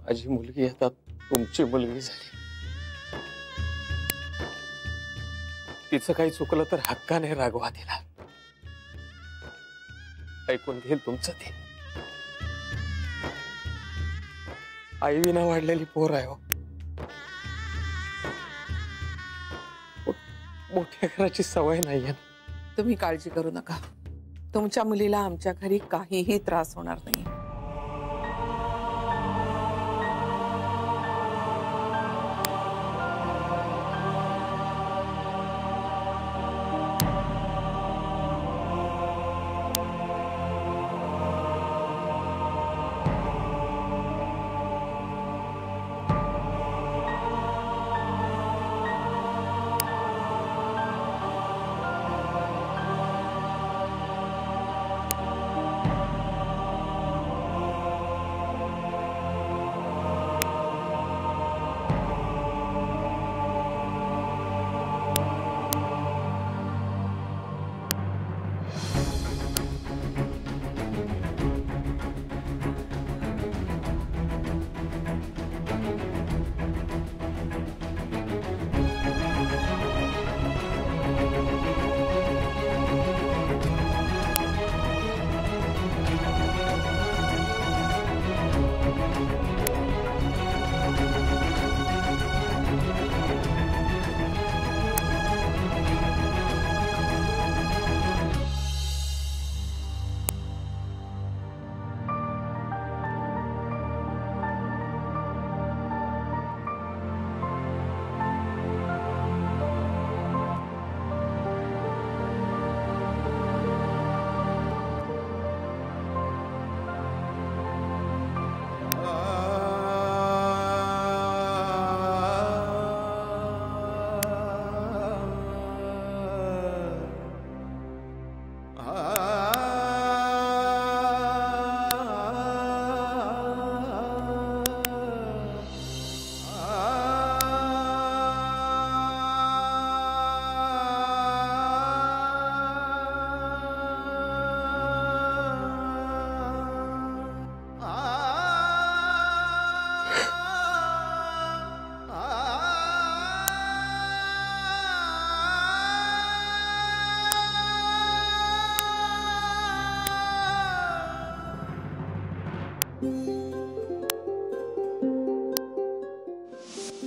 माझी मुलगी आता तुमची मुलगी झाली। तिचं काही चुकलं तर हक्काने रागवा तिला, ऐकून घेईल तुमचं ते। आई विना वाढलेली पोर आहे हो। मोठ्या घराची सवय नाहीये। तुम्ही काळजी करू नका, तुमच्या मुलीला आमच्या घरी काहीही त्रास होणार नाही।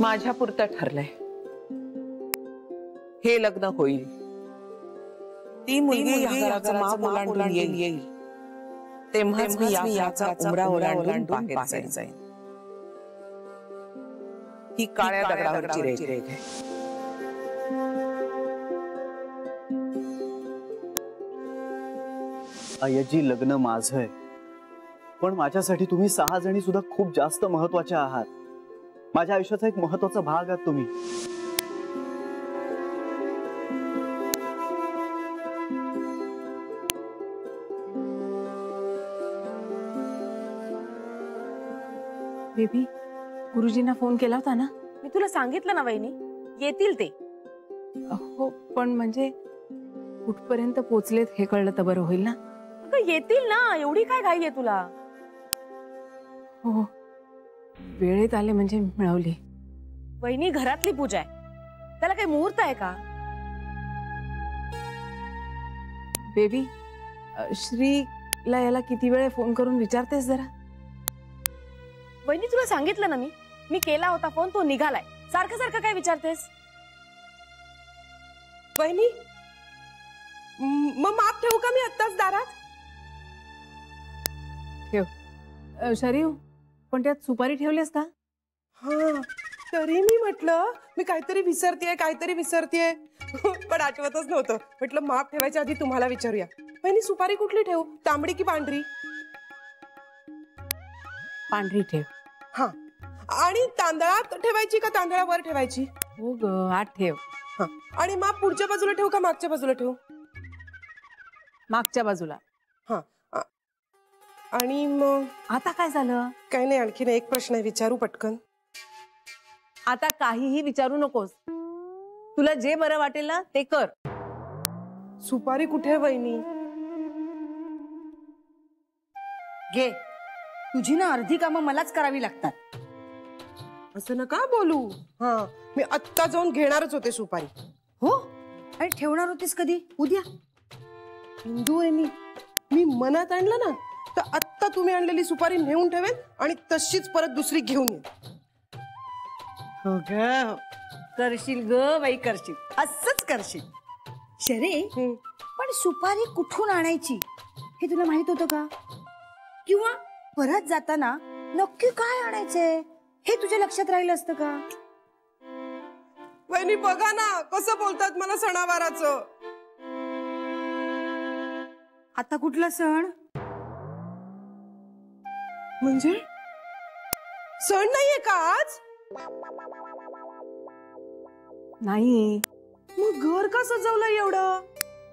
माझ्या पुरतं ठरलंय, हे लग्न होईल। ती मुलगी या घराचं माप ओलांडून येईल, तेव्हाच मी याचा उमरा ओलांडून बाहेर जाईन। ही काळ्या दगडावरची रेघ आहे। आयजी लग्न माझं आहे, पण माझ्यासाठी तुम्ही 6 जणी सुद्धा खूप जास्त महत्त्वाच्या आहात। माझ्या आयुष्याचा एक महत्त्वाचा भाग आहात तुम्ही। बेबी, गुरुजींना फोन केला होता ना? मी तुला सांगितलं ना वहिनी, येतील ते। हो, पण म्हणजे कुठपर्यंत पोहोचलेत हे कळलं तर बरं होईल ना? अगं येतील ना, एवढी काय घाई आहे तुला? हो, वेळेत आले म्हणजे मिळवली। वहिनी, घरातली पूजा आहे, त्याला काही मुहूर्त आहे का? बेबी, श्रीला याला किती वेळ फोन करून विचारतेस जरा? वहिनी तुला सांगितलं ना मी केला होता फोन, तो निघालाय। सारखं सारखं काय विचारतेस? वहिनी, मग माप ठेवू का मी आत्ताच दारात? ठेव। शरीव, पण त्यात सुपारी ठेवलेस का? हा, तरी मी म्हटलं मी काहीतरी विसरतेय पण आठवतच नव्हतं। म्हटलं माप ठेवायच्या आधी तुम्हाला विचारूया। वहिनी, सुपारी कुठली ठेवू, तांबडी की पांढरी? पांढरी ठेव। हा, आणि तांदळात ठेवायची का तांदळावर ठेवायची? हो ग, आत ठेव। हा, आणि माप पुढच्या बाजूला ठेवू का मागच्या बाजूला ठेवू? मागच्या बाजूला। हा, आणि मग आता काय झालं? काही नाही, आणखीन एक प्रश्न आहे, विचारू पटकन? आता काहीही विचारू नकोस, तुला जे बरं वाटेल ना ते कर। सुपारी कुठे आहे वहिनी? घे, तुझी ना अर्धी कामं मलाच करावी लागतात। असं नका बोलू. हा, मी आत्ता जाऊन घेणारच होते सुपारी. हो आणि ठेवणार होतीस कधी? उद्या? हिंदू आहे मी मनात आणलं ना तर आत्ता तुम्ही आणलेली सुपारी नेऊन ठेवेन आणि तशीच परत दुसरी घेऊन येईन. हो ग, करशील ग बाई, करशील, असंच करशील. शरे, पण सुपारी कुठून आणायची हे तुला माहित होतं का? किंवा परत जाताना नक्की काय आणायचंय हे तुझ्या लक्षात राहिलं असतं का? वहिनी बघा ना कसं बोलतात मला सणावाराचं. आता कुठला सण? म्हणजे सण नाहीये का आज? नाही मग घर का सजवलंय एवढं?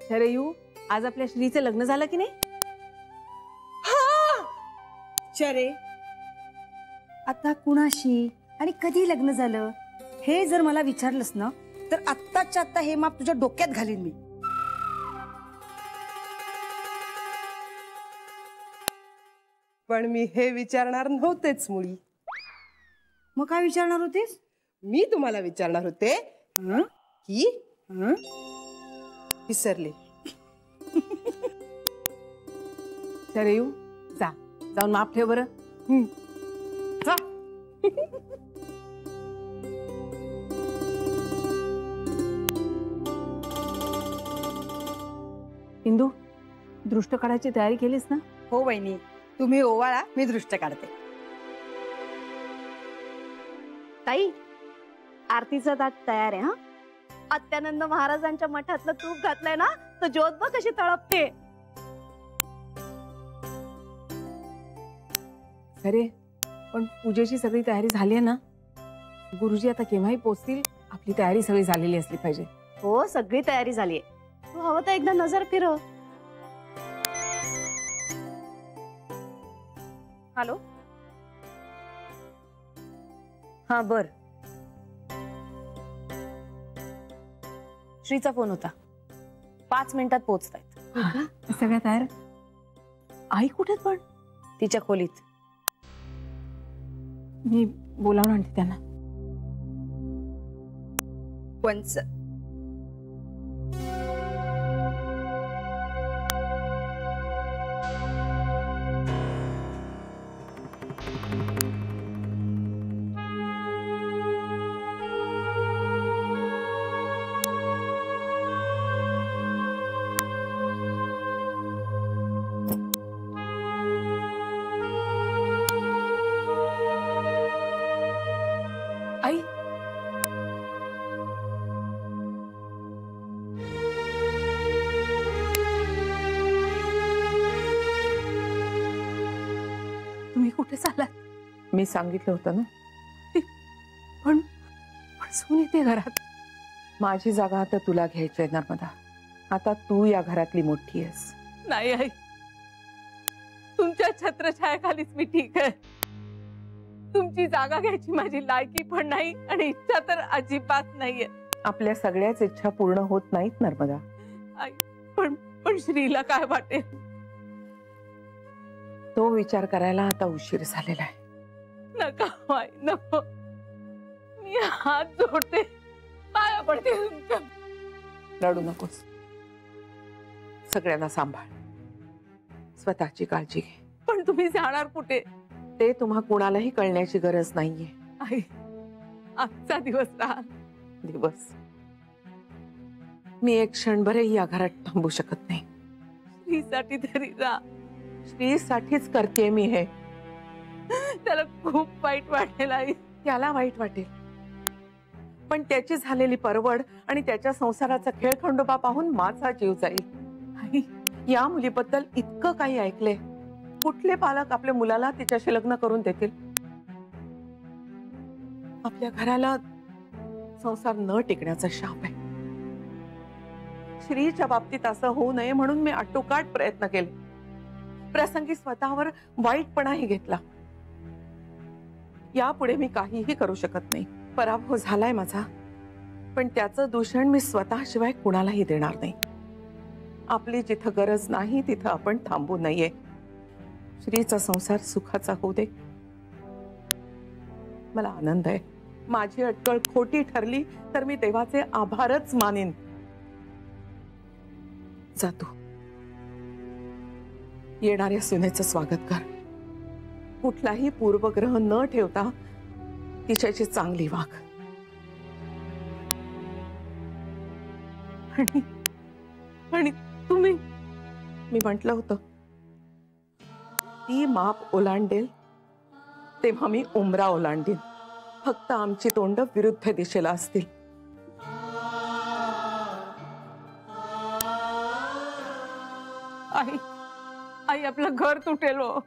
शरयू, आज आपल्या श्रीचं लग्न झालं की नाही? शरे, आता कुणाशी आणि कधी लग्न झालं हे जर मला विचारलंस ना तर आत्ताच्या आत्ता हे माप तुझ्या डोक्यात घालीन मी. पण मी हे विचारणार नव्हतेच मुळी. मग काय विचारणार होतीस? मी तुम्हाला विचारणार होते की विसरले. शरयू, जाऊन माप ठेव बरं. जा. इंदू, दृष्ट काढायची तयारी केलीस ना? हो वहिनी, तुम्ही ओवाळा, मी दृष्ट काढते. ताई, आरतीचा ताट तयार आहे. हा, अत्यानंद महाराजांच्या मठातलं तूप घातलंय ना तर ज्योत बघ कशी तळपते. अरे पण पूजेची सगळी तयारी झाली आहे ना? गुरुजी आता केव्हाही पोचतील, आपली तयारी सगळी झालेली असली पाहिजे. हो, सगळी तयारी झालीये. तू हवं तर एकदा नजर फिरव. हॅलो, हा बर. श्रीचा फोन होता. 5 मिनिटात पोहोचतायत. सगळ्या तयार. आई कुठे पण? तिच्या खोलीत. मी बोलावून आणते त्यांना. पंच, आई, तुम्ही कुठे चालात? मी सांगितलं होतं ना, पण सून येते घरात. माझी जागा आता तुला घ्यायची आहे नर्मदा. आता तू या घरातली मोठी आहेस. नाही आई, तुमच्या छत्रछायाखालीच मी ठीक आहे. तुमची जागा घ्यायची माझी लायकी पण नाही आणि इच्छा तर अजिबात नाहीये. आपल्या सगळ्याच इच्छा पूर्ण होत नाहीत नर्मदा. आई, पण श्रीला काय वाटेल? तो विचार करायला आता उशीर झालेला आहे. नका आई, नको. मी हात जोडते, पाया पडते तुमच्या. रडू नकोस. सगळ्यांना सांभाळ, स्वतःची काळजी घे. पण तुम्ही जाणार कुठे? ते तुम्हा कुणालाही कळण्याची गरज नाहीये. आई, आजचा दिवस राहा. दिवस मी एक क्षणभरही या घरात थांबू शकत नाही. श्रीसाठी तरी राहा. श्रीसाठीच करते मी हे. त्याला खूप वाईट वाटेल आई. त्याला वाईट वाटेल, पण त्याची झालेली परवड आणि त्याच्या संसाराचा खेळखंडोबा पाहून माझा जीव जाईल. आई, या मुलीबद्दल इतकं काही ऐकले. कुठले पालक आपल्या मुलाला तिच्याशी लग्न करून देतील? आपल्या घराला संसार न टिकण्याचा शाप आहे. श्रीच्या बाबतीत असं होऊ नये म्हणून मी आटोकाट प्रयत्न केले. प्रसंगी स्वतःवर वाईटपणाही घेतला. यापुढे मी काहीही करू शकत नाही. पराभव झालाय माझा, पण त्याचं दूषण मी स्वतःशिवाय कुणालाही देणार नाही. आपली जिथं गरज नाही तिथं आपण थांबू नये. श्रीचा संसार सुखाचा होऊ दे. मला आनंद आहे. माझी अटकळ खोटी ठरली तर मी देवाचे आभारच मानेन. जा तू, येणाऱ्या सुनेचं स्वागत कर. कुठलाही पूर्वग्रह न ठेवता तिच्याची चांगली वाग. आणि तुम्ही, मी म्हटलं होतं ती माप ओलांडेल तेव्हा मी उमरा ओलांडीन. फक्त आमची तोंड विरुद्ध दिशेला असतील. आई आई आपलं घर तुटेल हो.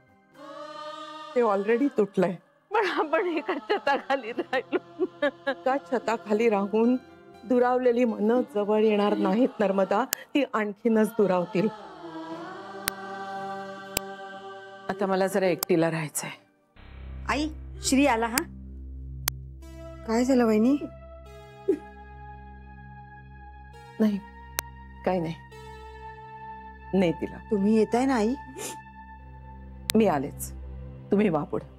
ते ऑलरेडी तुटलंय. पण आपण एका छताखाली राहिलो. का छताखाली राहून दुरावलेली मनं जवळ येणार नाहीत नर्मदा, ती आणखीनच दुरावतील. आता मला जरा एकटीला राहायचंय. आई, श्री आला. हा काय झालं वहिनी? नाही, काही नाही. नाही तिला. तुम्ही येताय ना आई? मी आलेच, तुम्ही वा पुढे.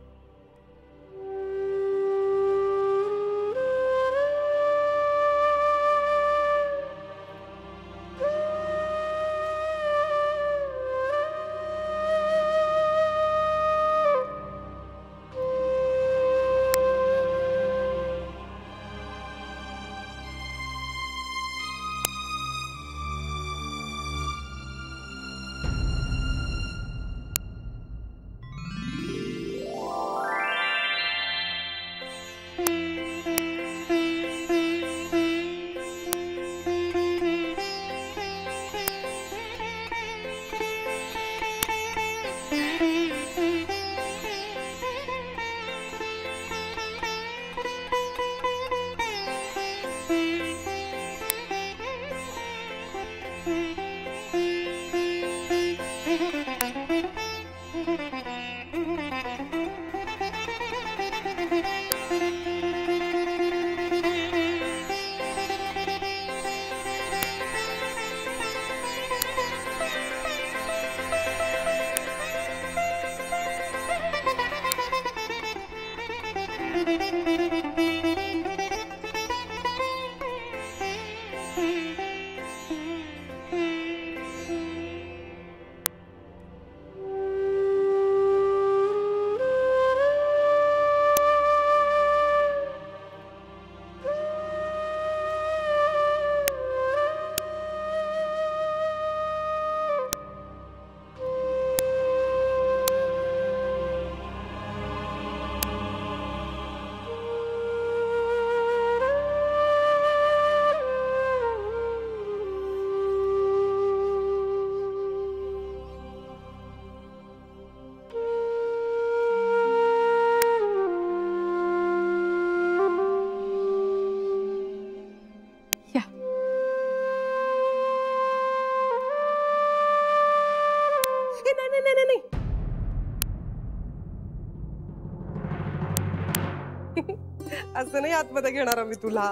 असं नाही आतमध्ये घेणार आम्ही तुला.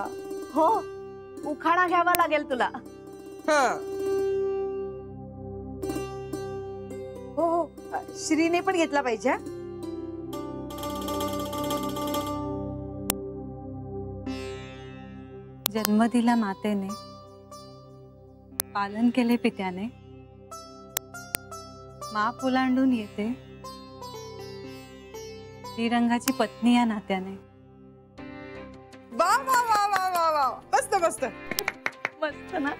हो, उखाणा घ्यावा लागेल तुला. हा हो हो, श्रीने पण घेतला पाहिजे. जन्म दिला मातेने, पालन केले पित्याने, माप ओलांडून येते श्रीरंगाची पत्नी या नात्याने. वा वा वा वा वा वा, मस्त मस्त मस्त ना.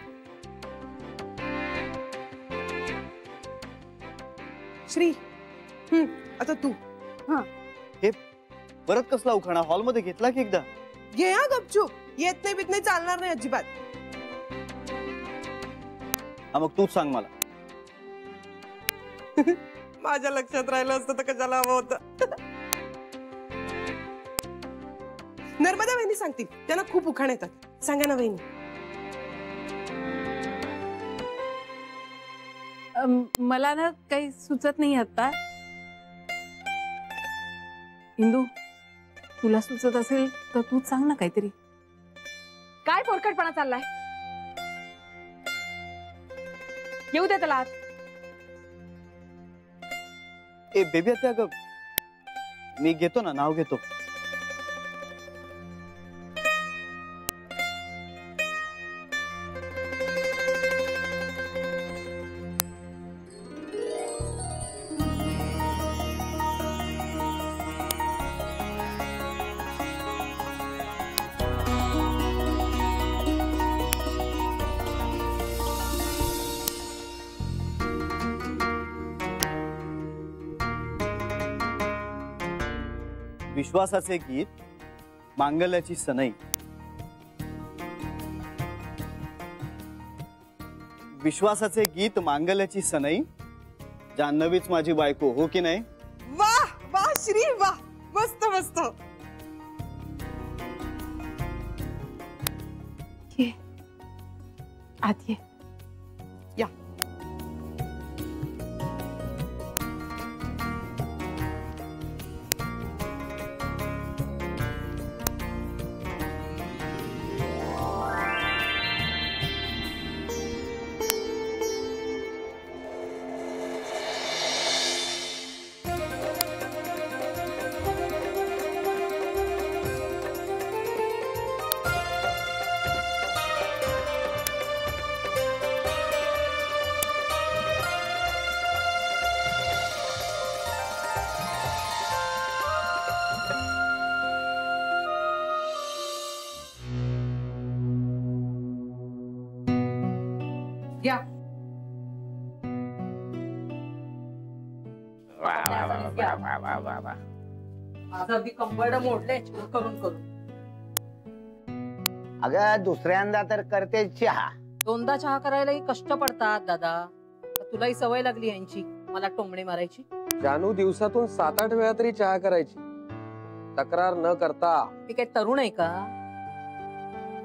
श्री. आता तू परत कसला उखाणा? हॉलमध्ये घेतला की एकदा? घे हा गपचूप. येत नाही बीत नाही चालणार नाही अजिबात. हा मग तूच सांग मला. माझ्या लक्षात राहिलं असतं तर कशाला हवं होतं. नर्मदा वहिनी सांगतील, त्यांना खूप उखाण येतात. सांगा ना वहिनी. मला ना काही सुचत नाही आता. इंदू, तुला सुचत असेल तर तूच सांग ना काहीतरी. काय पोरकटपणा चाललाय? येऊ दे त्याला आत. ए बेबी, आता अगं मी घेतो ना, नाव घेतो. विश्वासाचे गीत मांगल्याची सनई. विश्वासाचे गीत मांगल्याची सनई, जान्हवीच माझी बायको, हो की नाही? वाह वाह श्री वाह, मस्त मस्त. ये आत ये. या. या. माझं अगदी कंबरड मोडलंय करून करून. अगं दुसऱ्यांदा तर करते चहा. दोनदा चहा करायलाही कष्ट पडतात दादा. तुलाही सवय लागली यांची मला टोमणे मारायची. जानू दिवसातून 7-8 वेळा तरी चहा करायची, तक्रार न करता. मी काय तरुण आहे का?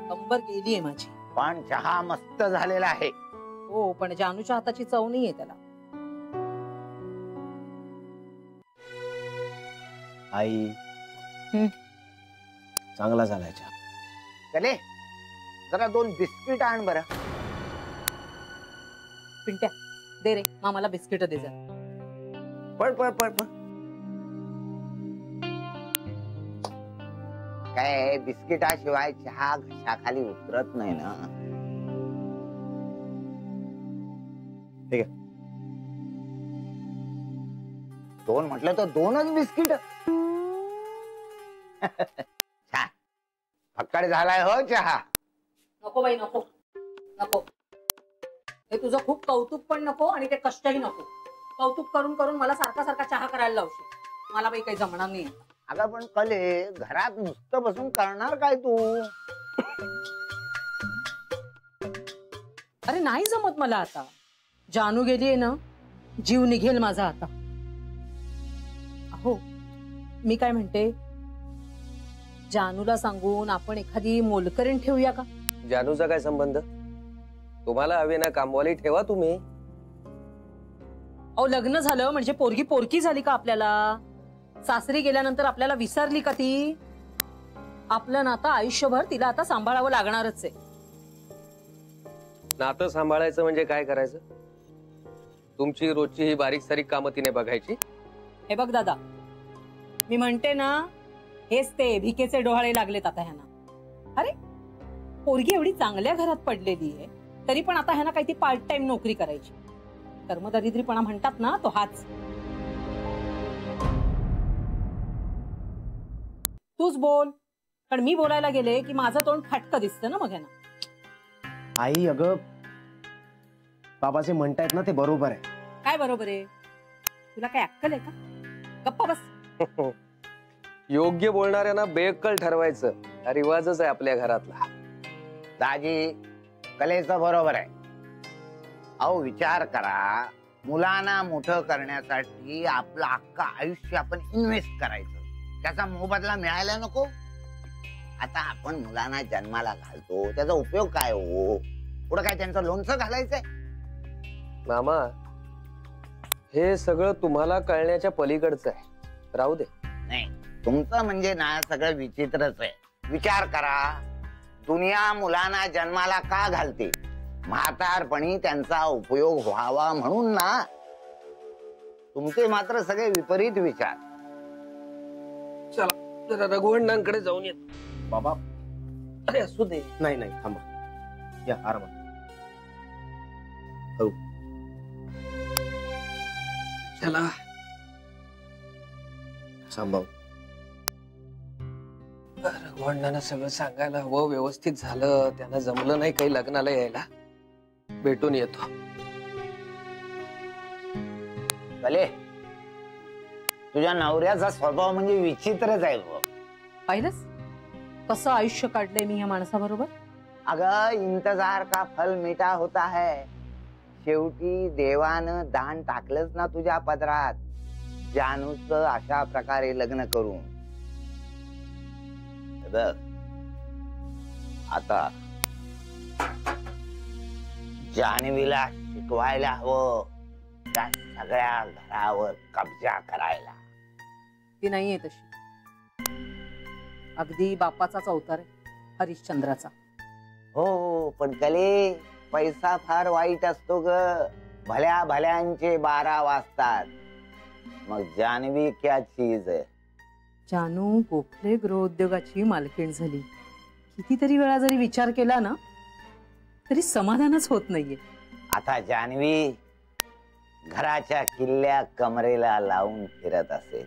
कंबर गेलीये माझी. पण चहा मस्त झालेला आहे. हो पण जानूच्या हाताची चव नाहीये त्याला. आई चांगला झालाय चहा. चले जरा 2 बिस्किट आण बरं. पिंट्या दे रे मामाला बिस्किट दे जा. पळ पळ पळ पळ. काय बिस्किटाशिवाय चहा घशाखाली उतरत नाही ना. ठीक आहे. 2 म्हटलं तर 2च बिस्किट. छान फक्कड झालाय हो चहा. नको बाई नको नको. हे तुझं खूप कौतुक पण नको आणि ते कष्टही नको. कौतुक करून करून मला सारखा सारखा चहा करायला लावशील. मला बाई काही जमणार नाही. अगं पण कले घरात नुसतं बसून करणार काय तू? अरे नाही जमत मला आता. जानू गेलीये ना, जीव निघेल माझा आता. अहो मी काय म्हणते, जानूला सांगून आपण एखादी मोलकरीण ठेवूया का? जानूचा काय संबंध? तुम्हाला हवे ना कामवाली ठेवा तुम्ही. अहो लग्न झालं म्हणजे पोरगी पोरकी झाली का आपल्याला? सासरी गेल्यानंतर आपल्याला विसरली का ती? आपलं नातं आयुष्यभर तिला आता सांभाळावं लागणारच आहे. नातं सांभाळायचं म्हणजे काय करायचं? तुमची रोजची ही बारीक सारीक कामं तिने बघायची. हे बघ दादा, मी म्हणते ना, हेच ते भिकेचे डोहाळे लागलेत आता ह्यांना. अरे पोरगी एवढी चांगल्या घरात पडलेली आहे, तरी पण आता ह्यांना काही ती पार्ट टाइम नोकरी करायची. कर्मदरिद्रीपणा म्हणतात ना, तो हाच. तूच बोल, कारण मी बोलायला गेले की माझं तोंड फाटकं दिसतं ना मग ह्यांना. आई अगं बाबाचे म्हणतायत ना ते बरोबर आहे. काय बरोबर आहे? तुला काय अक्कल आहे का? गप्पा बस. योग्य बोलणाऱ्यांना बेअक्कल ठरवायचं हा रिवाजच आहे आपल्या घरातला. दाजी कलेचं बरोबर आहे. अहो विचार करा, मुलांना मोठं करण्यासाठी आपलं अख्खं आयुष्य आपण इन्व्हेस्ट करायचं, त्याचा मोबदला मिळायला नको. आता आपण मुलांना जन्माला घालतो, त्याचा उपयोग काय हो? पुढे काय त्यांचं लोणचं घालायचंय? मामा हे सगळं तुम्हाला कळण्याच्या पलीकडचं आहे. राहू दे. नाही, तुमचं म्हणजे ना सगळं विचित्रच आहे. विचार करा, दुनिया मुलांना जन्माला का घालते? म्हातारपणी त्यांचा उपयोग व्हावा म्हणून ना. तुमचे मात्र सगळे विपरीत विचार. चला जरा रघुवंडांकडे जाऊन येत. बाबा अरे असू दे. नाही नाही थांबा, या आरामात. हो चला सांभाळ. रघुवंडांना सगळं सांगायला हवं. व्यवस्थित झालं, त्यांना जमलं नाही काही लग्नाला यायला. भेटून येतो. भले तुझ्या नवऱ्याचा स्वभाव म्हणजे विचित्रच आहे बघ. पाहिलंस कसं आयुष्य काढलंय मी या माणसाबरोबर. अगं इंतजार का फल मीठा होता है. शेवटी देवानं दान टाकलंच ना तुझ्या पदरात, जानूच अशा प्रकारे लग्न करून. बघ आता जान्हवीला शिकवायला हवं त्या सगळ्या घरावर कब्जा करायला. ती नाहीये तशी. अगदी बापाचाच अवतार आहे, हरिश्चंद्राचा. हो पण कले पैसा फार वाईट असतो ग. भल्या भल्यांचे 12 वाजतात. मग जान्हवी क्या चीज आहे. जानू गोखले गृहोद्योगाची मालकीण झाली. कितीतरी वेळा जरी विचार केला ना तरी समाधानच होत नाहीये. आता जान्हवी घराच्या किल्ल्या कमरेला लावून फिरत असेल.